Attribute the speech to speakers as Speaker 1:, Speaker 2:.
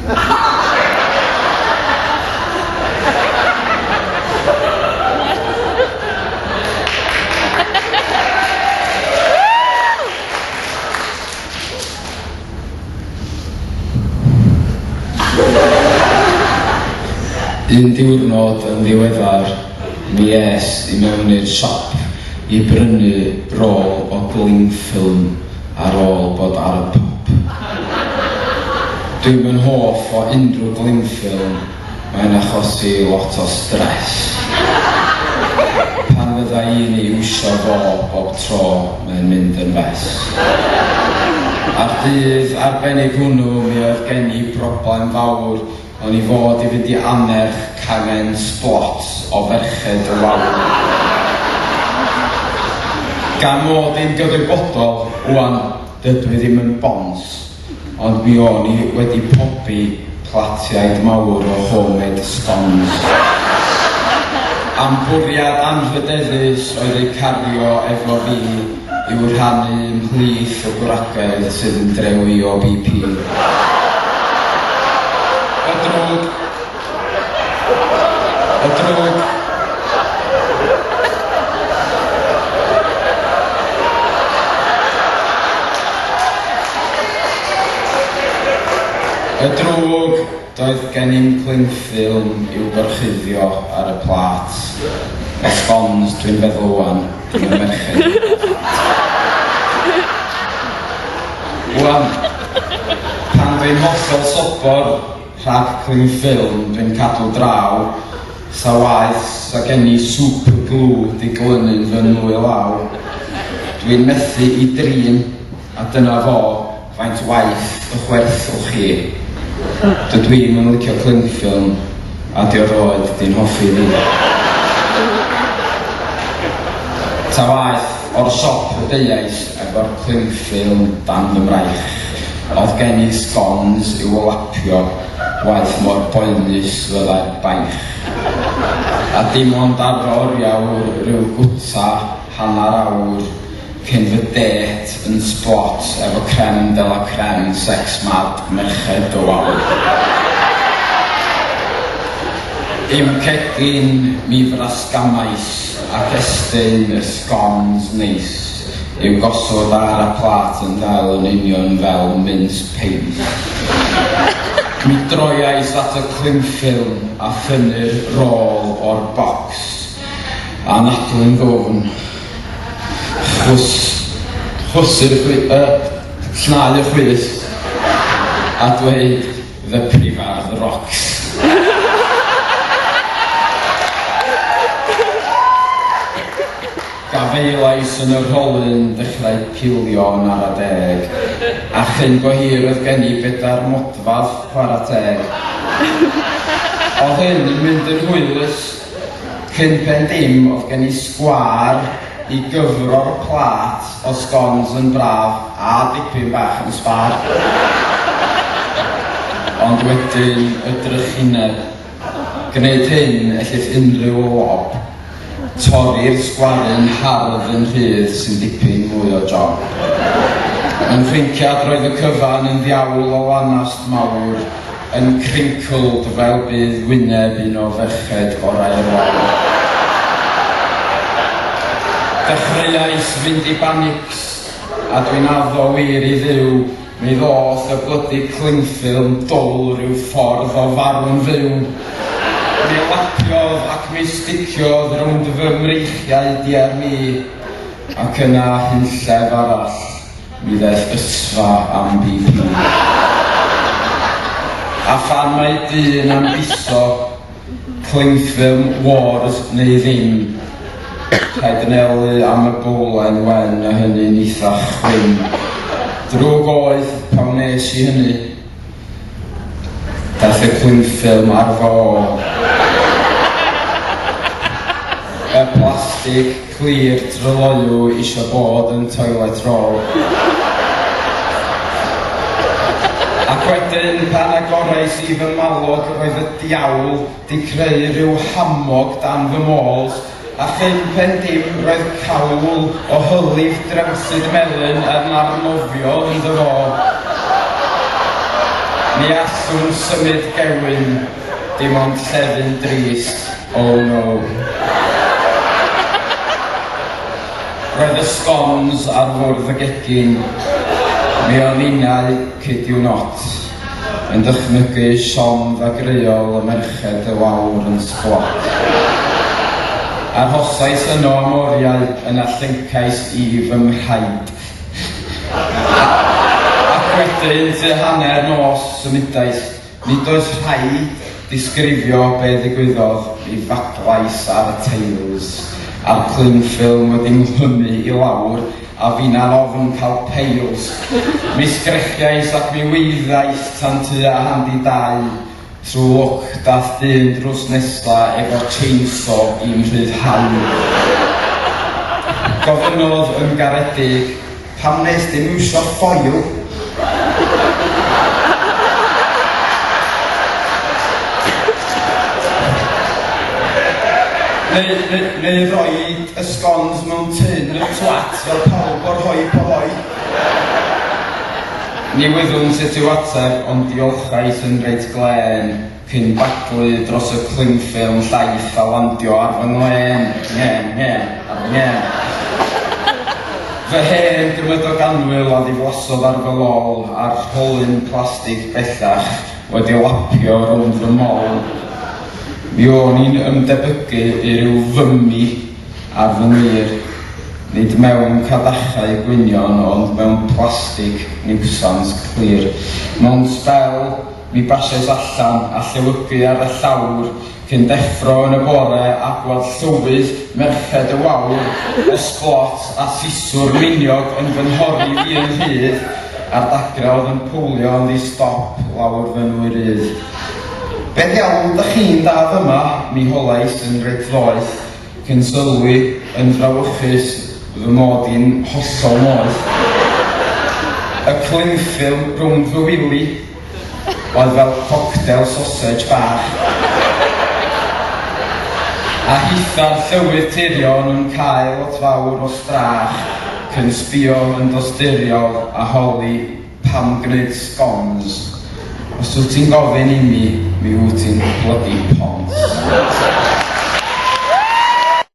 Speaker 1: Un diwrnod yn ddiweddar, mi es I mewn i'r siop I brynu rôl o glingffilm ar ôl bod ar y pop. Dwi'm yn hoff o unrhyw glingffilm, mae'n achosi lot o stress. Pan fydda i'n iwsio fo bob tro, mae'n mynd yn fes. Ar dydd arbennig hwnnw, mi oedd gen I broblem fawr o'n I fod I fynd I anerch cangen sblots o ferched y wawr. Gan mod i'n gyfrifodol, wan, dydw I ddim yn bons, ond mi o'n I wedi pobi platiaid mawr o homemade scones. Am bwriad anrhydeddus oedd ei cario efo fi i'w rhannu ymhlith o gwragedd sydd yn drewi o BP. Y drwg, doedd gen i'n clingffilm i'w gorchuddio ar y plat. Y scones dwi'n feddwl wan, yn y merched. Wan, pan dwi'n hollol sobor rhag clingffilm dwi'n cadw draw, sa waith sa gen I super glue di glynu'n fy nwy law. Dwi'n methu I drin, a dyna fo faint waith y chwerthwch chi. Dydw I'm yn licio clingffilm, a di o'r oed di'n hoffi fi. Ta waith o'r siop y deiais efo'r clingffilm dan fy mraich. Oedd gen I scones i'w lapio, waith mor boenus fyddai'r baich. A dim ond ar oriawr rhyw gwta hanner awr cyn fy det yn sbot efo creme de la creme sex mad merched o wawr. Im cegin mi frasgamais ac estyn y scones neis i'w gosod ar y plat yn dal yn union fel mince pies. Mi droiais at y clingffilm a ffynnu'r rôl o'r bocs a nadlu'n ddwfn. Chwsur llnau y chwys a dweud the prifardd rocks. Gafeilais yn yr holyn dechrau pilio'n ar y deg a chyn go hir oedd gen I 4 modfadd chwarae teg. Oedd hyn yn mynd yn hwylus cyn pen dim oedd gen I sgwar I gyfro'r plat o scones yn braf a dipyn bach yn sbar. Ond wedyn y drychineb, gwneud hyn ellith unrhyw lob, torri'r sgwaryn hardd yn rhydd sy'n dipyn mwy o job. Yn ffrinciad roedd y cyfan yn ddiawl o lanast mawr, yn crincled fel bydd wyneb un o ferched gorau'r wawr. Dechreuais fynd I banics, a dwi'n addo wir I ddiw, mi ddoth y blydi clingffilm dwl rhyw ffordd o farw'n fyw. Mi lapiodd ac mi sticiodd rownd fy mreichiau diar mi, ac yna hunllef arall, mi ddaeth ysfa am BP. A phan mae dyn am biso, clingffilm wars neu ddim, rhaid yn elu am y bwlen wen a hynny'n eitha chwyn. Drwg oedd pan nes I hynny, daeth y clingffilm ar fo. Y plastig clir tryloiw isio bod yn toilet roll. Ac wedyn pan agorais I fy malwg roedd y diawl di creu rhyw hamog dan fy mols a chyn pen dim roedd cawl o hylif drewsyd melyn yn arnofio ynddo fo. Ni allwn symud gewyn, dim ond llefyn drist, oh no. Roedd y scones ar fwrdd y gegin, mi o'n innau cydiw not, yn dychmygu siom a greol y merched y wawr yn sgwat. Arhosais yno am oriau yn allyncais i fy mrhaid. Ac wedyn ty hanner nos symudais, nid oes rhaid disgrifio be ddigwyddodd i fadlais ar y teils, a'r clingffilm wedi mhlymu i lawr, a fi'n ofn cael peils. Mi sgrechiais ac mi wyddais tan tua handi dau, trwy lwc dath dyn drws nesa efo chainsaw i'n rhyddhau. Gofynodd yn garedig, pam nes dim iwsio ffoil? Neu roed y scones mewn tyn y twat fel pawb o'r hoi po hoi. Ni wyddwn sut i'w ateb, ond diolchais yn reit glen cyn baglu dros y clingffilm llaeth a landio ar fy nglen. Nye. Fy hen gymryd o ganwyl a ddiflasodd ar fy lol a'r rholyn plastig bellach wedi lapio rownd fy mol. Mi o'n i'n ymdebygu i ryw fymi ar fy ngwyr, nid mewn cadachau gwynion, ond mewn plastig niwsans clir. Mewn sbel, mi basiais allan a llewygu ar y llawr, cyn deffro yn y bore a gweld llywydd merched y wawr, o sglot a siswr miniog yn fy nhori fi yn hyd, a'r dagra oedd yn pwlio yn ddi-stop lawr fy nwyrydd. Be iawn ydych chi'n dad yma, mi holais yn reit ddoeth, cyn sylwi yn frawychus fy mod i'n hollol moeth. Y clingffilm rwng fy wili oedd fel cocktail sausage bach. A hitha'r llywydd tirion yn cael o fawr o strach, cyn sbio yn dosturiol a holi pam gwneud scones. Os wyt ti'n gofyn i mi wyt ti'n bloody pons.